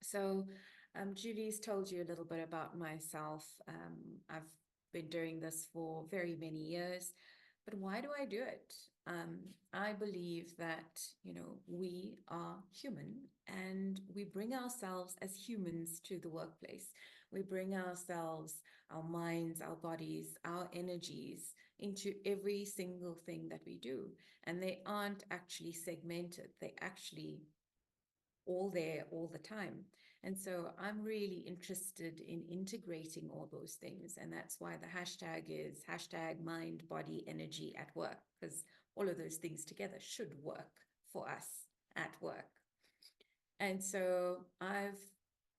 So, Julie's told you a little bit about myself. I've been doing this for very many years, but why do I do it? Um, I believe that, we are human and we bring ourselves as humans to the workplace. We bring ourselves, our minds, our bodies, our energies into every single thing that we do. And they aren't actually segmented, they actually all there all the time. And so I'm really interested in integrating all those things. And that's why the hashtag is hashtag mind, body, energy at work, because all of those things together should work for us at work. And so I've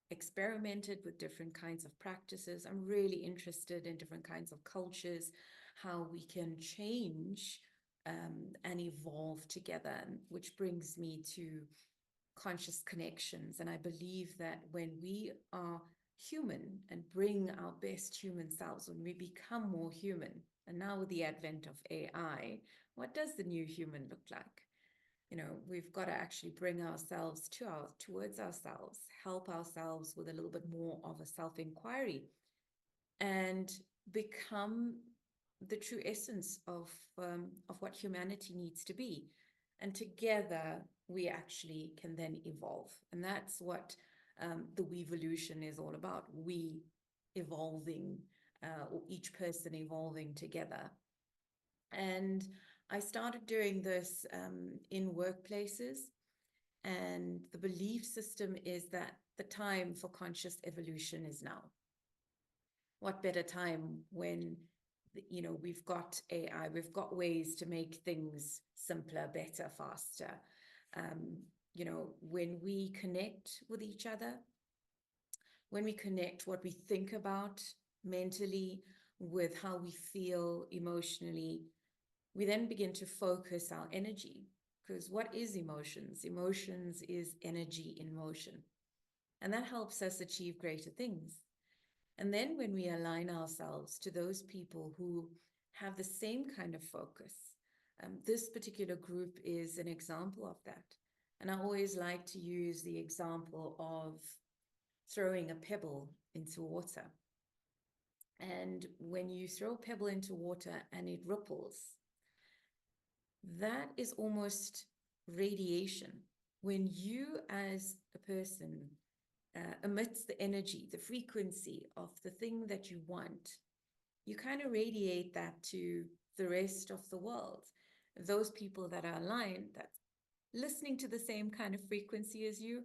experimented with different kinds of practices. I'm really interested in different kinds of cultures, how we can change and evolve together, which brings me to conscious connections. And I believe that when we are human and bring our best human selves, when we become more human, and now with the advent of AI, what does the new human look like? We've got to actually bring ourselves towards ourselves, help ourselves with a little bit more of a self-inquiry and become the true essence of what humanity needs to be. And together we actually can then evolve. And that's what the Weevolution is all about. We evolving, or each person evolving together. And I started doing this in workplaces. And the belief system is that the time for conscious evolution is now. What better time when we've got AI, we've got ways to make things simpler, better, faster. When we connect with each other, when we connect what we think about mentally with how we feel emotionally, we then begin to focus our energy. Because what is emotions? Emotions is energy in motion. And that helps us achieve greater things. And then when we align ourselves to those people who have the same kind of focus, this particular group is an example of that. And I always like to use the example of throwing a pebble into water. And when you throw a pebble into water and it ripples, that is almost radiation. When you, as a person, emits the energy, the frequency of the thing that you want, you kind of radiate that to the rest of the world. Those people that are aligned, that's listening to the same kind of frequency as you,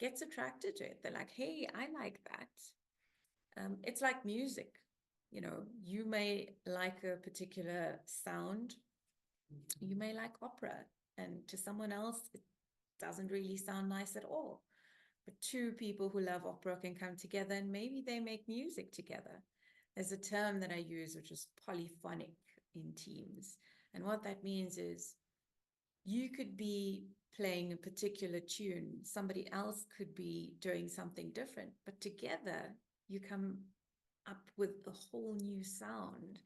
gets attracted to it. They're like, hey, I like that. It's like music. You may like a particular sound, you may like opera, and to someone else, it doesn't really sound nice at all. But two people who love opera can come together and maybe they make music together. There's a term that I use, which is polyphonic in teams. And what that means is you could be playing a particular tune, somebody else could be doing something different, but together you come up with a whole new sound.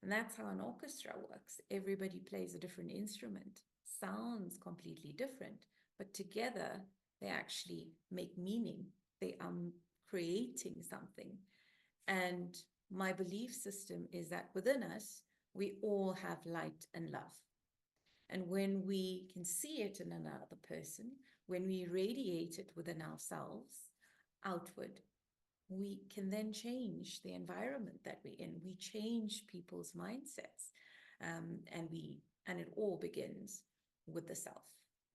And that's how an orchestra works. Everybody plays a different instrument, sounds completely different, but together they actually make meaning. They are creating something. And my belief system is that within us, we all have light and love. And when we can see it in another person, when we radiate it within ourselves outward, we can then change the environment that we're in. We change people's mindsets. And it all begins with the self,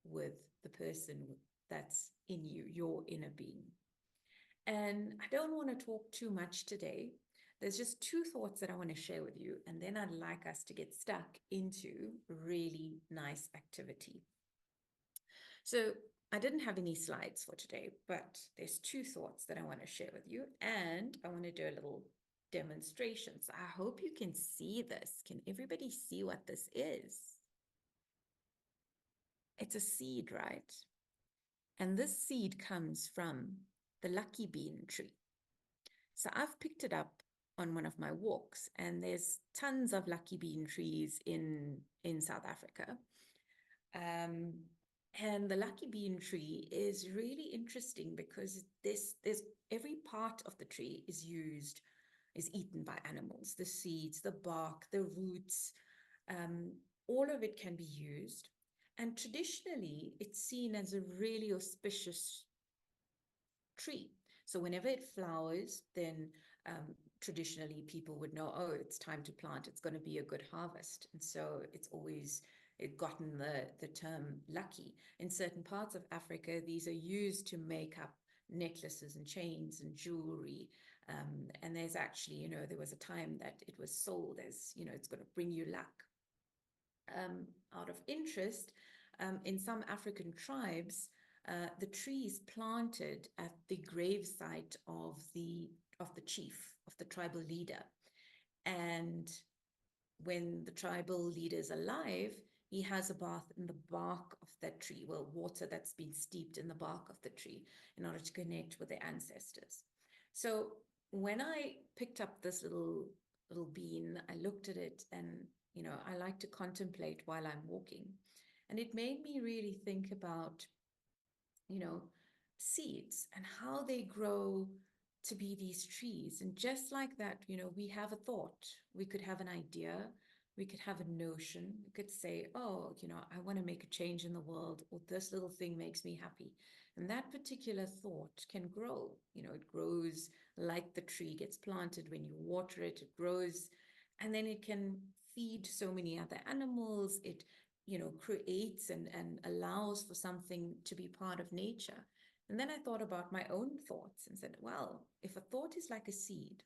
with the person that's in you, your inner being. And I don't want to talk too much today. There's just two thoughts that I want to share with you, and then I'd like us to get stuck into really nice activity. So I didn't have any slides for today, but there's two thoughts that I want to share with you, and I want to do a little demonstration. So I hope you can see this. Can everybody see what this is? It's a seed, right? And this seed comes from the lucky bean tree. So I've picked it up on one of my walks, and there's tons of lucky bean trees in South Africa. And the lucky bean tree is really interesting because there's every part of the tree is eaten by animals. The seeds, the bark, the roots, um, all of it can be used. And traditionally, it's seen as a really auspicious tree. So whenever it flowers, then traditionally people would know, oh, it's time to plant. It's going to be a good harvest. And so it's always gotten the term lucky. In certain parts of Africa, these are used to make up necklaces and chains and jewelry. And there's actually, there was a time that it was sold as, it's going to bring you luck. Out of interest, in some African tribes, the tree is planted at the gravesite of the chief, of the tribal leader. And when the tribal leader is alive, he has a bath in the bark of that tree, well, water that's been steeped in the bark of the tree in order to connect with their ancestors. So when I picked up this little bean, I looked at it, and I like to contemplate while I'm walking. And it made me really think about, seeds and how they grow to be these trees. And just like that, we have a thought, we could have an idea, we could have a notion, we could say, oh, I want to make a change in the world, or this little thing makes me happy. And that particular thought can grow. It grows like the tree gets planted. When you water it, it grows, and then it can feed so many other animals. It creates and allows for something to be part of nature. And then I thought about my own thoughts and said, well, if a thought is like a seed,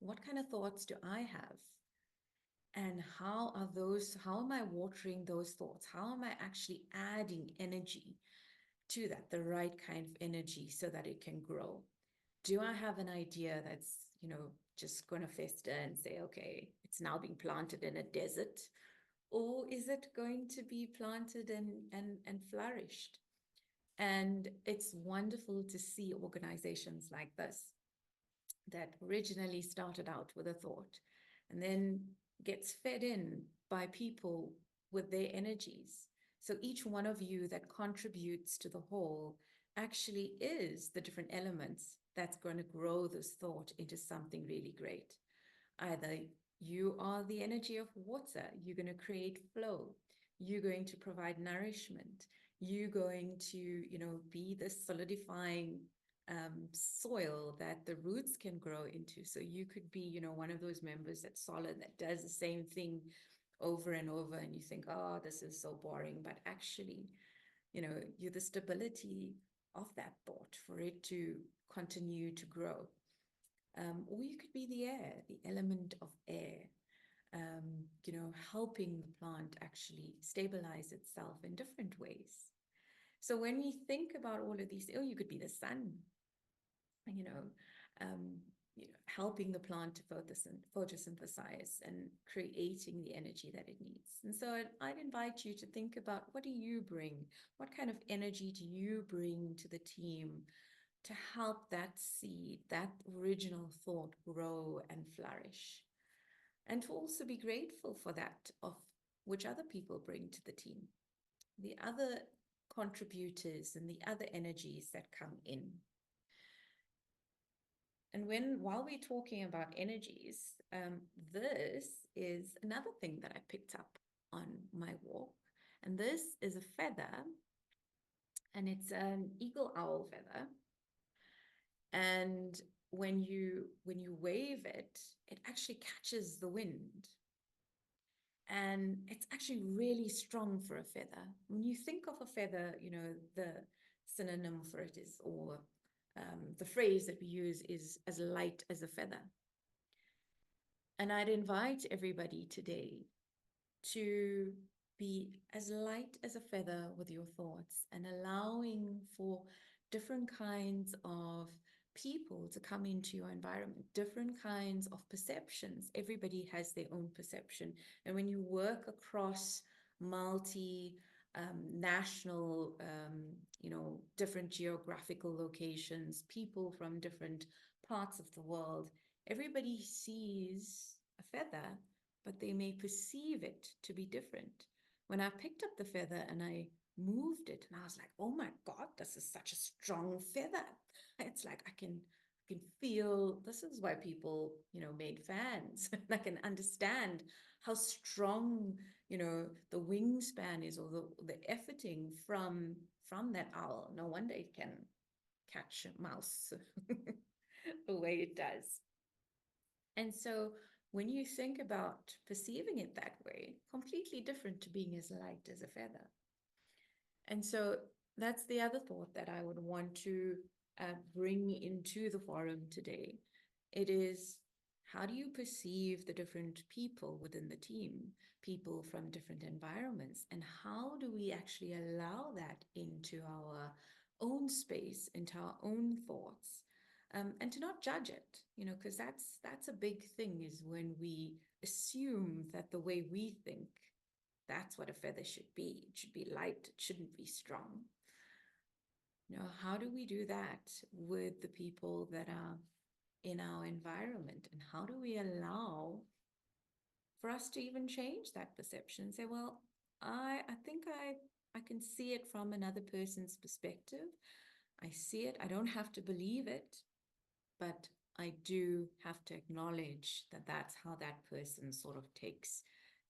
what kind of thoughts do I have? And how am I watering those thoughts? How am I actually adding energy to that, the right kind of energy, so that it can grow? Do I have an idea that's, just going to fester and say, okay, it's now being planted in a desert? Or is it going to be planted and flourished? And it's wonderful to see organizations like this that originally started out with a thought and then gets fed in by people with their energies. So each one of you that contributes to the whole actually is the different elements that's going to grow this thought into something really great. Either you are the energy of water, you're going to create flow, you're going to provide nourishment, you're going to, be the solidifying soil that the roots can grow into. So you could be, one of those members that's solid, that does the same thing over and over, and you think, oh, this is so boring. But actually, you're the stability of that thought for it to continue to grow. Or you could be the air, the element of air, helping the plant actually stabilize itself in different ways. So when we think about all of these, you could be the sun, um, helping the plant to photosynthesize and creating the energy that it needs. And so I'd invite you to think about, what do you bring? What kind of energy do you bring to the team to help that seed, that original thought, grow and flourish? And to also be grateful for that, of which other people bring to the team, the other contributors and the other energies that come in. And while we're talking about energies, this is another thing that I picked up on my walk. And this is a feather, and it's an eagle owl feather. And when you wave it, it actually catches the wind. And it's actually really strong for a feather. When you think of a feather, the synonym for it is, or the phrase that we use is, as light as a feather. And I'd invite everybody today to be as light as a feather with your thoughts, and allowing for different kinds of people to come into your environment, different kinds of perceptions. Everybody has their own perception. And when you work across national, different geographical locations, people from different parts of the world, everybody sees a feather, but they may perceive it to be different. When I picked up the feather and I moved it. And I was like, oh my God, this is such a strong feather. It's like I can feel, this is why people, made fans. I can understand how strong, the wingspan is, or the efforting from that owl. No wonder it can catch a mouse the way it does. And so when you think about perceiving it that way, completely different to being as light as a feather. And so that's the other thought that I would want to bring into the forum today. It is, how do you perceive the different people within the team, people from different environments, and how do we actually allow that into our own space, into our own thoughts, and to not judge it, because that's a big thing, is when we assume that the way we think, that's what a feather should be. It should be light, it shouldn't be strong. How do we do that with the people that are in our environment? And how do we allow for us to even change that perception and say, well, I think I can see it from another person's perspective. I see it. I don't have to believe it, but I do have to acknowledge that that's how that person sort of takes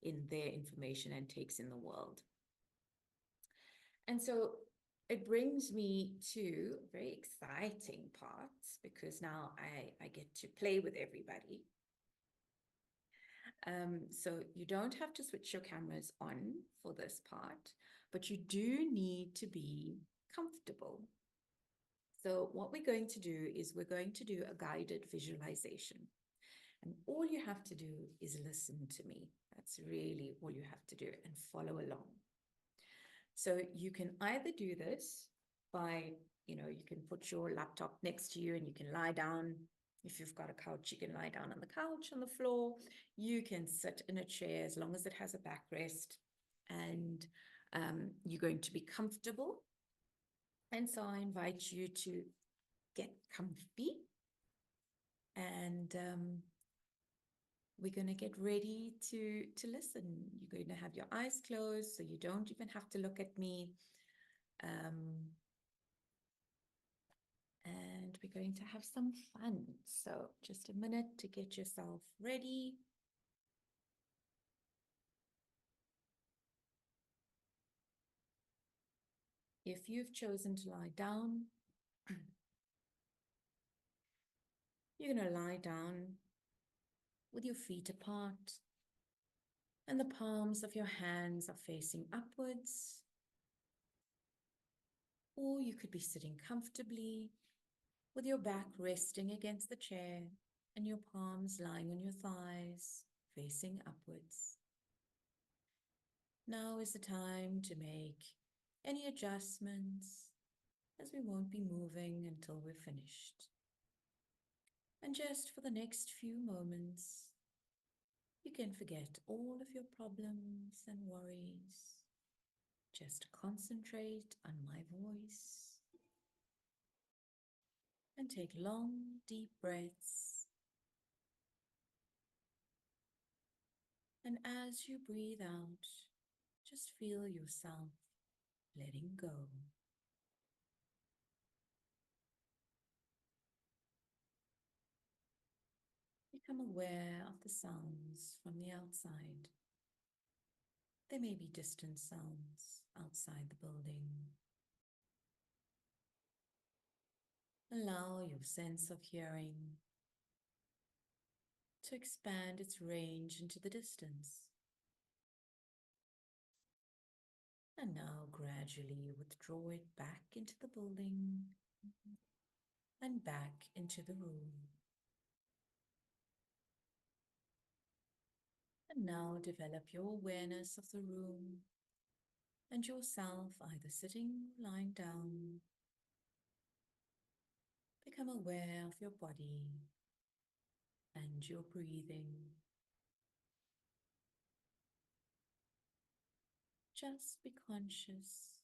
in their information and takes in the world. And so it brings me to a very exciting part, because now I get to play with everybody. So you don't have to switch your cameras on for this part, but you do need to be comfortable. So what we're going to do is we're going to do a guided visualization. And all you have to do is listen to me. That's really all you have to do, and follow along. So you can either do this by, you can put your laptop next to you and you can lie down. If you've got a couch, you can lie down on the couch, on the floor. You can sit in a chair as long as it has a backrest, and you're going to be comfortable. And so I invite you to get comfy, and we're going to get ready to listen. You're going to have your eyes closed, so you don't even have to look at me. And we're going to have some fun. So just a minute to get yourself ready. If you've chosen to lie down, you're going to lie down with your feet apart, and the palms of your hands are facing upwards. Or you could be sitting comfortably with your back resting against the chair and your palms lying on your thighs facing upwards. Now is the time to make any adjustments, as we won't be moving until we're finished. And just for the next few moments, you can forget all of your problems and worries. Just concentrate on my voice and take long, deep breaths. And as you breathe out, just feel yourself letting go. Become aware of the sounds from the outside. There may be distant sounds outside the building. Allow your sense of hearing to expand its range into the distance. And now gradually withdraw it back into the building and back into the room. And now develop your awareness of the room and yourself, either sitting or lying down. Become aware of your body and your breathing. Just be conscious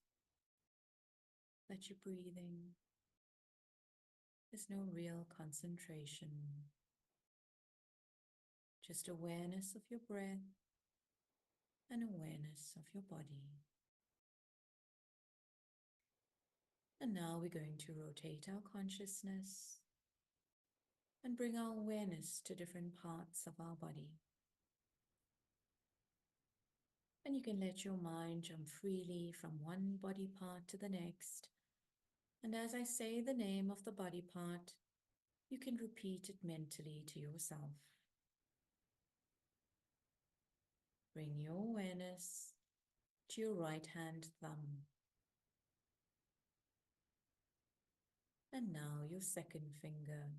that you're breathing. There's no real concentration. Just awareness of your breath and awareness of your body. And now we're going to rotate our consciousness and bring our awareness to different parts of our body. And you can let your mind jump freely from one body part to the next. And as I say the name of the body part, you can repeat it mentally to yourself. Bring your awareness to your right hand thumb. And now your second finger.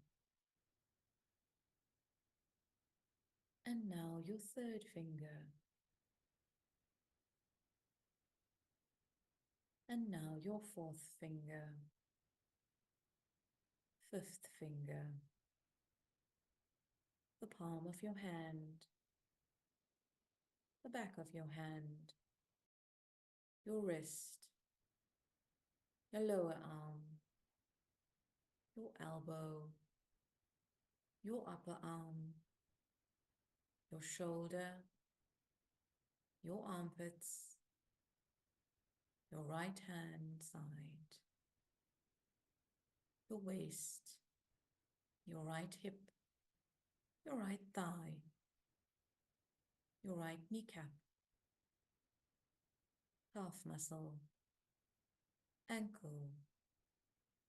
And now your third finger. And now your fourth finger. Fifth finger. The palm of your hand. The back of your hand. Your wrist. Your lower arm. Your elbow. Your upper arm. Your shoulder. Your armpits. Your right hand side. Your waist. Your right hip. Your right thigh. Your right kneecap. Calf muscle. Ankle.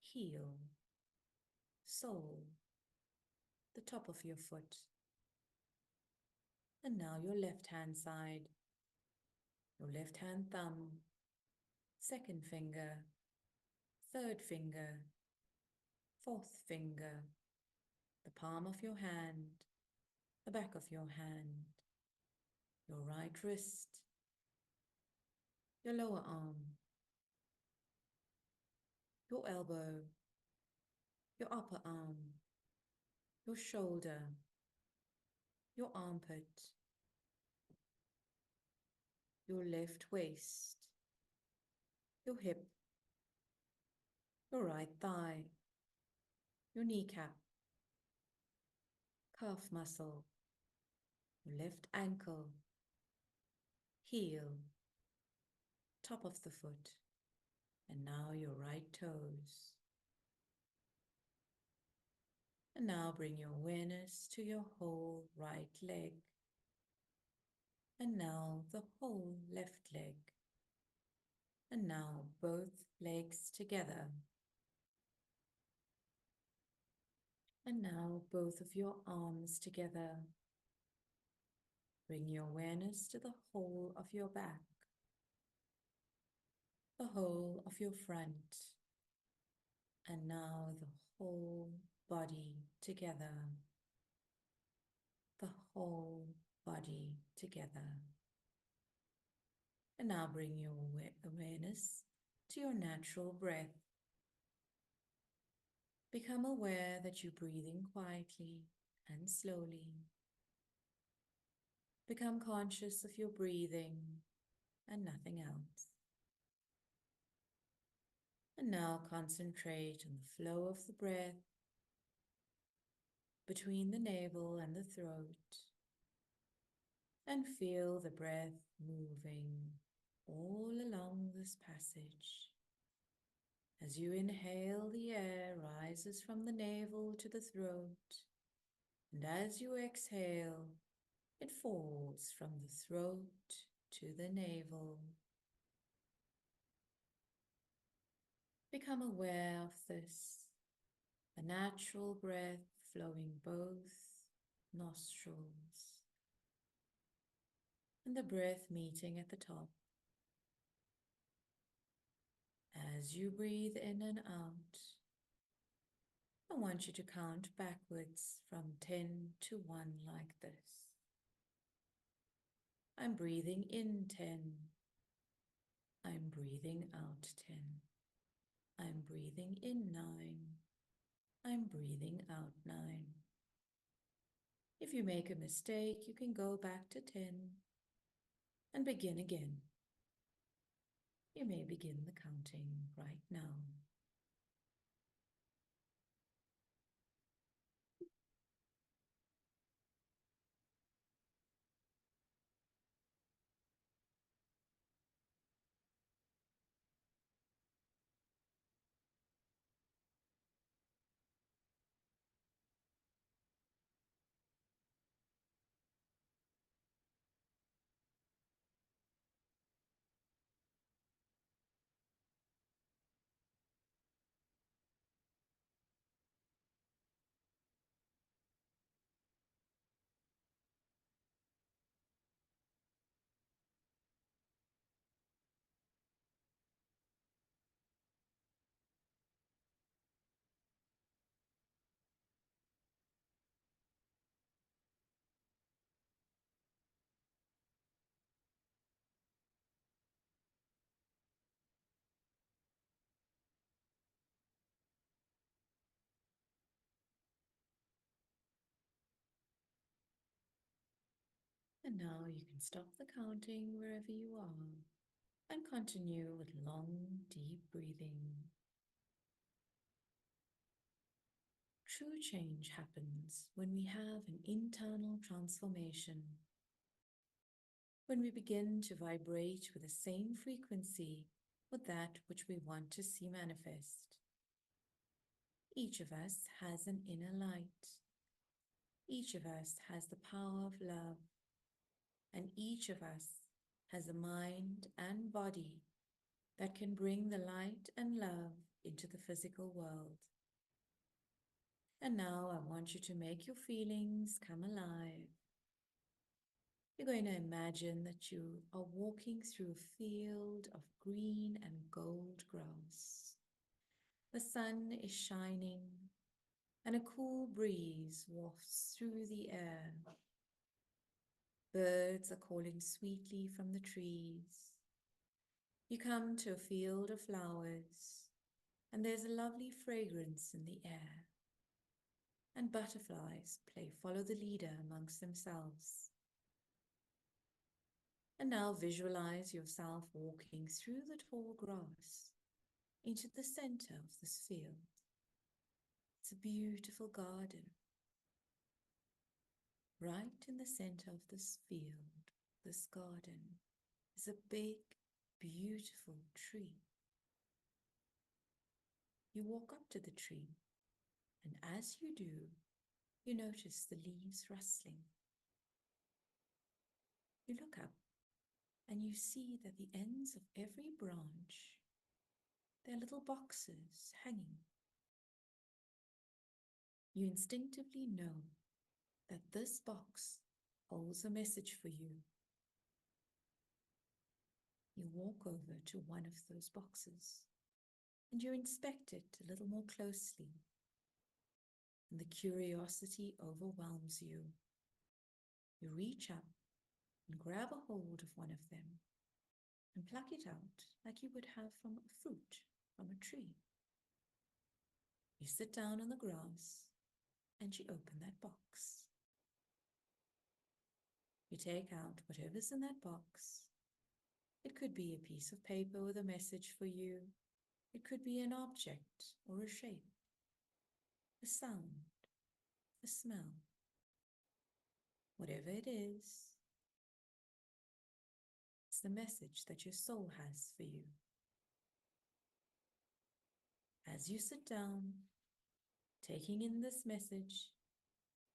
Heel. Sole. The top of your foot. And now your left hand side. Your left hand thumb. Second finger. Third finger. Fourth finger. The palm of your hand. The back of your hand. Your right wrist. Your lower arm. Your elbow. Your upper arm. Your shoulder. Your armpit. Your left waist. Your hip. Your right thigh. Your kneecap. Calf muscle. Your left ankle. Heel. Top of the foot. And now your right toes. And now bring your awareness to your whole right leg. And now the whole left leg. And now both legs together. And now both of your arms together. Bring your awareness to the whole of your back. The whole of your front. And now the whole body together. The whole body together. And now bring your awareness to your natural breath. Become aware that you're breathing quietly and slowly. Become conscious of your breathing and nothing else. And now concentrate on the flow of the breath between the navel and the throat. And feel the breath moving all along this passage. As you inhale, the air rises from the navel to the throat, and as you exhale, it falls from the throat to the navel. Become aware of this, the natural breath flowing both nostrils, and the breath meeting at the top. As you breathe in and out, I want you to count backwards from 10 to 1 like this. I'm breathing in 10. I'm breathing out 10. I'm breathing in 9. I'm breathing out 9. If you make a mistake, you can go back to 10 and begin again. You may begin the counting right now. And now you can stop the counting wherever you are and continue with long, deep breathing. True change happens when we have an internal transformation, when we begin to vibrate with the same frequency with that which we want to see manifest. Each of us has an inner light. Each of us has the power of love, and each of us has a mind and body that can bring the light and love into the physical world. And now I want you to make your feelings come alive. You're going to imagine that you are walking through a field of green and gold grass. The sun is shining, and a cool breeze wafts through the air. Birds are calling sweetly from the trees. You come to a field of flowers, and there's a lovely fragrance in the air. And butterflies play follow the leader amongst themselves. And now visualize yourself walking through the tall grass into the center of this field. It's a beautiful garden. Right in the center of this field, this garden, is a big, beautiful tree. You walk up to the tree, and as you do, you notice the leaves rustling. You look up, and you see that the ends of every branch, they're little boxes hanging. You instinctively know that this box holds a message for you. You walk over to one of those boxes, and you inspect it a little more closely, and the curiosity overwhelms you. You reach up and grab a hold of one of them and pluck it out like you would have from a fruit from a tree. You sit down on the grass and you open that box. You take out whatever's in that box. It could be a piece of paper with a message for you. It could be an object or a shape, a sound, a smell. Whatever it is, it's the message that your soul has for you. As you sit down, taking in this message,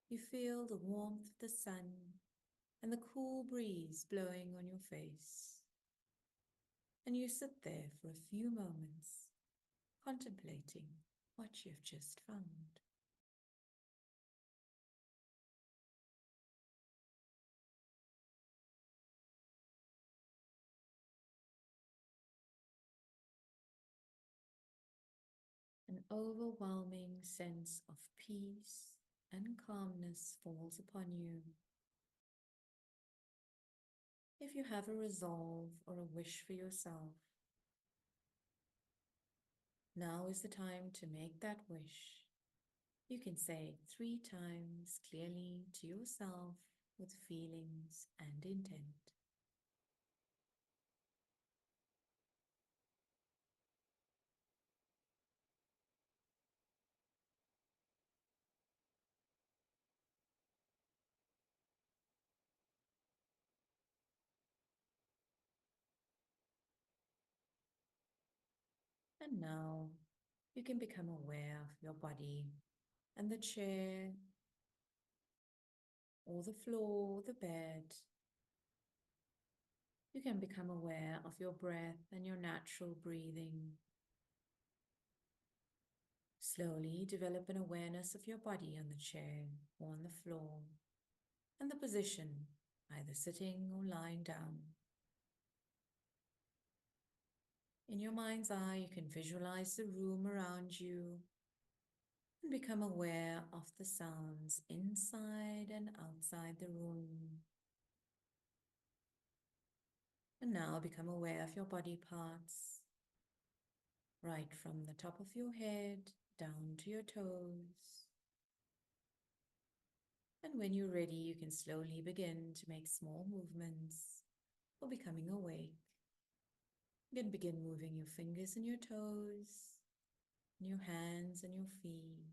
you feel the warmth of the sun and the cool breeze blowing on your face. And you sit there for a few moments, contemplating what you've just found. An overwhelming sense of peace and calmness falls upon you. If you have a resolve or a wish for yourself, now is the time to make that wish. You can say it 3 times clearly to yourself with feelings and intent. And now you can become aware of your body and the chair or the floor, the bed. You can become aware of your breath and your natural breathing. Slowly develop an awareness of your body on the chair or on the floor and the position, either sitting or lying down. In your mind's eye, you can visualize the room around you and become aware of the sounds inside and outside the room. And now become aware of your body parts, right from the top of your head down to your toes. And when you're ready, you can slowly begin to make small movements for becoming awake. You can begin moving your fingers and your toes, and your hands and your feet.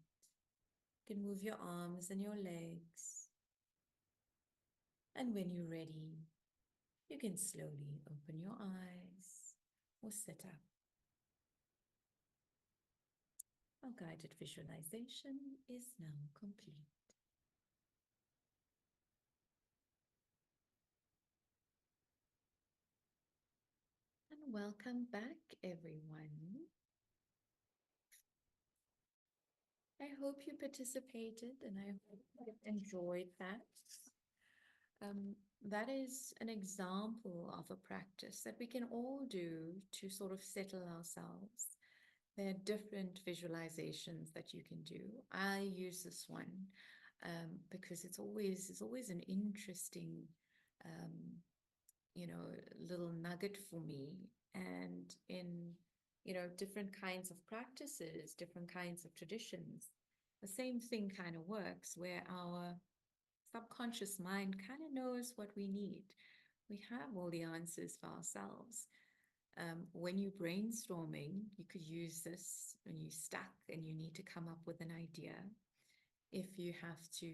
You can move your arms and your legs. And when you're ready, you can slowly open your eyes or sit up. Our guided visualization is now complete. And welcome back, everyone. I hope you participated and I hope you enjoyed that. That is an example of a practice that we can all do to sort of settle ourselves. There are different visualizations that you can do. I use this one because it's always an interesting, um, little nugget for me. And in, different kinds of practices, different kinds of traditions, the same thing kind of works where our subconscious mind kind of knows what we need. We have all the answers for ourselves. When you're brainstorming, you could use this when you're stuck and you need to come up with an idea. If you have to,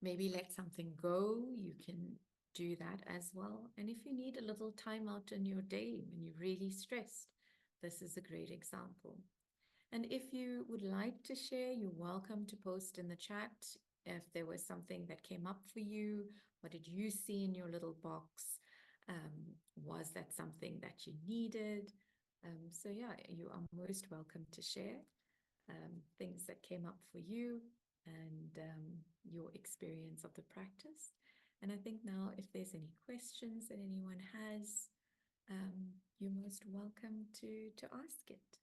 maybe let something go, you can do that as well. And if you need a little time out in your day when you're really stressed, this is a great example. And if you would like to share, you're welcome to post in the chat if there was something that came up for you. What did you see in your little box? Was that something that you needed? So yeah, you are most welcome to share things that came up for you and your experience of the practice. And I think now if there's any questions that anyone has, you're most welcome to ask it.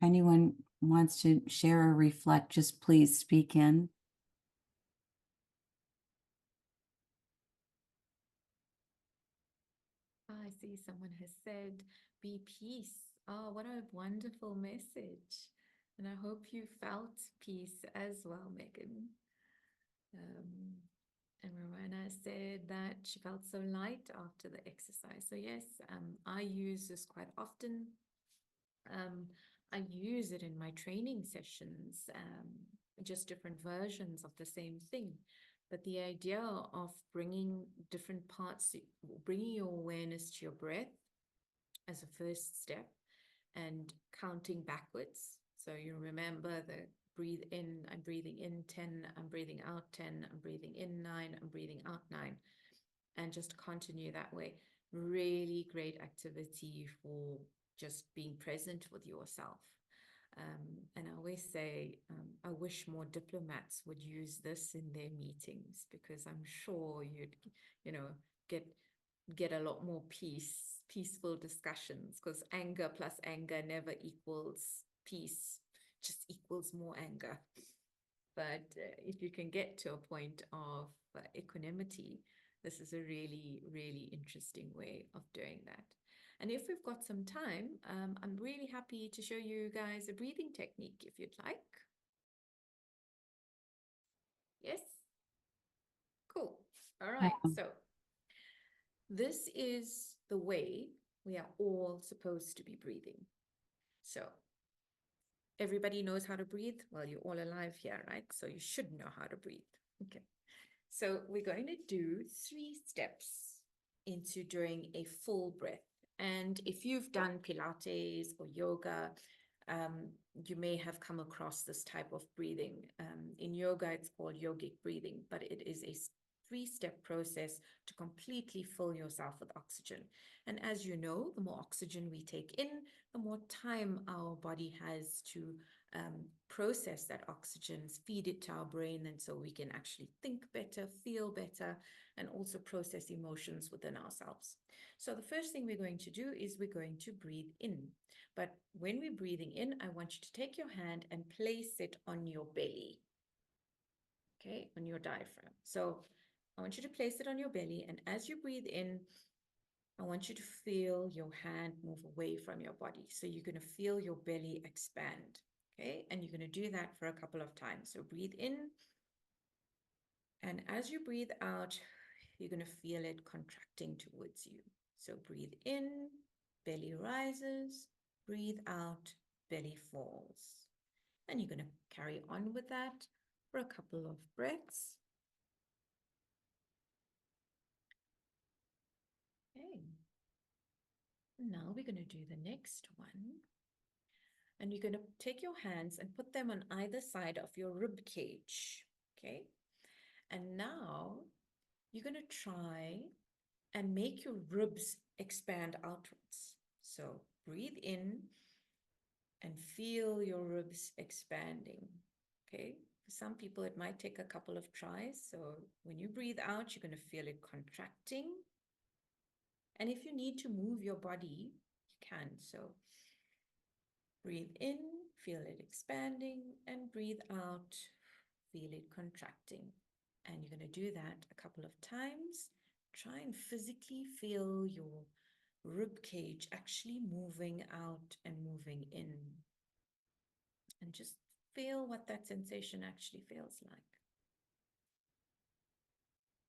Anyone wants to share or reflect, just please speak in. I see someone has said, be peace. Oh, what a wonderful message. And I hope you felt peace as well, Megan. And Rowena said that she felt so light after the exercise. So yes, I use this quite often. I use it in my training sessions, just different versions of the same thing. But the idea of bringing different parts, bringing your awareness to your breath as a first step and counting backwards. So you remember the breathe in, I'm breathing in 10, I'm breathing out 10, I'm breathing in 9, I'm breathing out 9, and just continue that way. Really great activity for just being present with yourself. And I always say, I wish more diplomats would use this in their meetings, because I'm sure you'd, get a lot more peaceful discussions, because anger plus anger never equals peace, just equals more anger. But if you can get to a point of equanimity, this is a really, really interesting way of doing that. And if we've got some time, I'm really happy to show you guys a breathing technique if you'd like. Yes? Cool. All right. So this is the way we are all supposed to be breathing. So everybody knows how to breathe. Well, you're all alive here, right? So you should know how to breathe. Okay. So we're going to do 3 steps into doing a full breath. And if you've done Pilates or yoga, you may have come across this type of breathing. In yoga, it's called yogic breathing, but it is a 3-step process to completely fill yourself with oxygen. And as you know, the more oxygen we take in, the more time our body has to process that oxygen, feed it to our brain, and so we can actually think better, feel better, and also process emotions within ourselves. So the first thing we're going to do is we're going to breathe in. But when we're breathing in, I want you to take your hand and place it on your belly, okay, on your diaphragm. So I want you to place it on your belly, and as you breathe in, I want you to feel your hand move away from your body. So you're going to feel your belly expand. Okay. And you're going to do that for a couple of times. So breathe in. And as you breathe out, you're going to feel it contracting towards you. So breathe in, belly rises, breathe out, belly falls. And you're going to carry on with that for a couple of breaths. Okay. Now we're going to do the next one. And you're going to take your hands and put them on either side of your rib cage. Okay. And now you're going to try and make your ribs expand outwards. So breathe in and feel your ribs expanding. Okay. For some people, it might take a couple of tries. So when you breathe out, you're going to feel it contracting. And if you need to move your body, you can. So breathe in, feel it expanding, and breathe out, feel it contracting. And you're going to do that a couple of times. Try and physically feel your rib cage actually moving out and moving in. And just feel what that sensation actually feels like.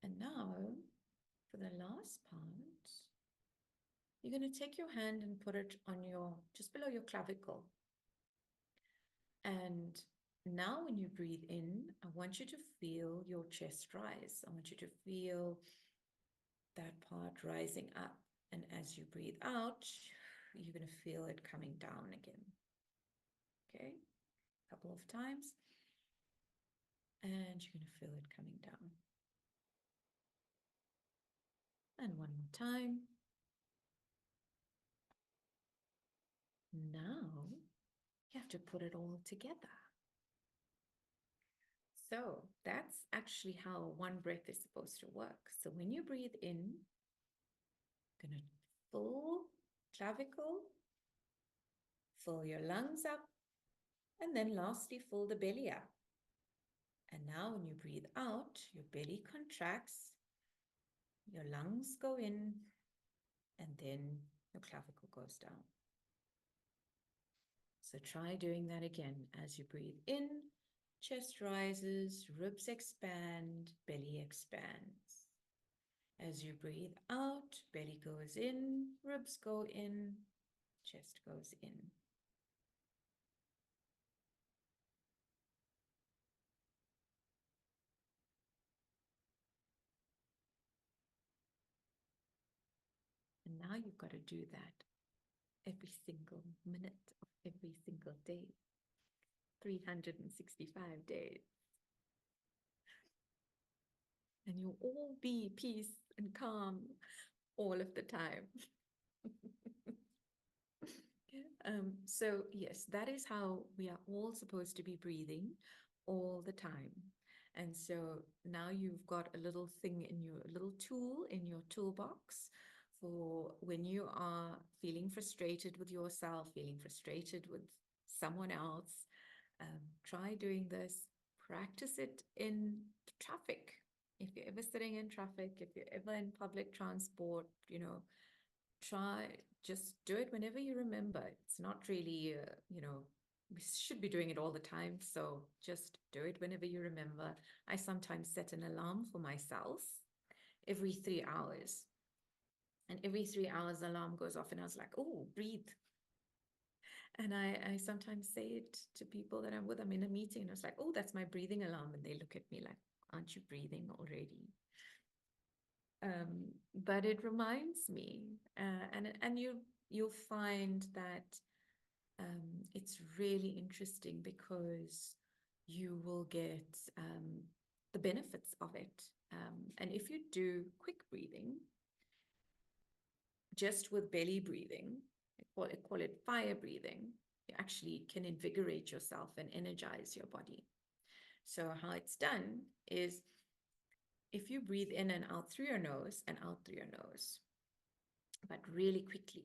And now, for the last part, you're going to take your hand and put it on your, just below your clavicle. And now when you breathe in, I want you to feel your chest rise. I want you to feel that part rising up. And as you breathe out, you're going to feel it coming down again. Okay, a couple of times. And you're going to feel it coming down. And one more time. Now you have to put it all together. So that's actually how one breath is supposed to work. So when you breathe in, gonna full clavicle, fill your lungs up, and then lastly, fill the belly up. And now when you breathe out, your belly contracts, your lungs go in, and then your clavicle goes down. So try doing that again. As you breathe in, chest rises, ribs expand, belly expands. As you breathe out, belly goes in, ribs go in, chest goes in. And now you've got to do that every single minute of every single day, 365 days. And you'll all be peace and calm all of the time. So yes, that is how we are all supposed to be breathing all the time. And so now you've got a little thing in your, a little tool in your toolbox for when you are feeling frustrated with yourself, feeling frustrated with someone else. Try doing this, practice it in traffic. If you're ever sitting in traffic, if you're ever in public transport, you know, try, just do it whenever you remember. It's not really, we should be doing it all the time. So just do it whenever you remember. I sometimes set an alarm for myself every 3 hours. And every 3 hours, the alarm goes off and I was like, oh, breathe. And I sometimes say it to people that I'm with. I'm in a meeting and I was like, oh, that's my breathing alarm. And they look at me like, aren't you breathing already? But it reminds me, and you'll find that it's really interesting because you will get the benefits of it. And if you do quick breathing, just with belly breathing, I call it fire breathing, you actually can invigorate yourself and energize your body. So how it's done is if you breathe in and out through your nose and out through your nose, but really quickly,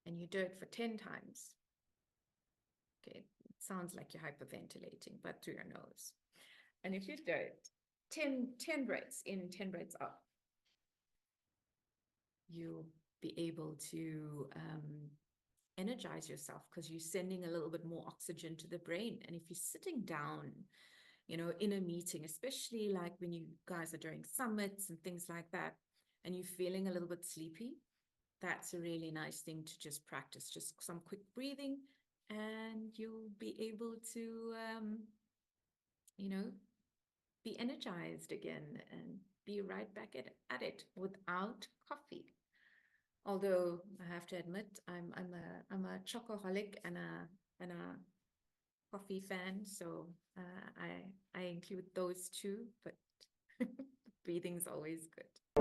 and you do it for 10 times. Okay, it sounds like you're hyperventilating, but through your nose. And if you do it 10 breaths in, 10 breaths out, you'll be able to energize yourself, because you're sending a little bit more oxygen to the brain. And if you're sitting down, you know, in a meeting, especially like when you guys are doing summits and things like that, and you're feeling a little bit sleepy, that's a really nice thing to just practice. Just some quick breathing, and you'll be able to, you know, be energized again and be right back at it without coffee. Although I have to admit, I'm a chocoholic and a coffee fan, so I include those two, but breathing's always good.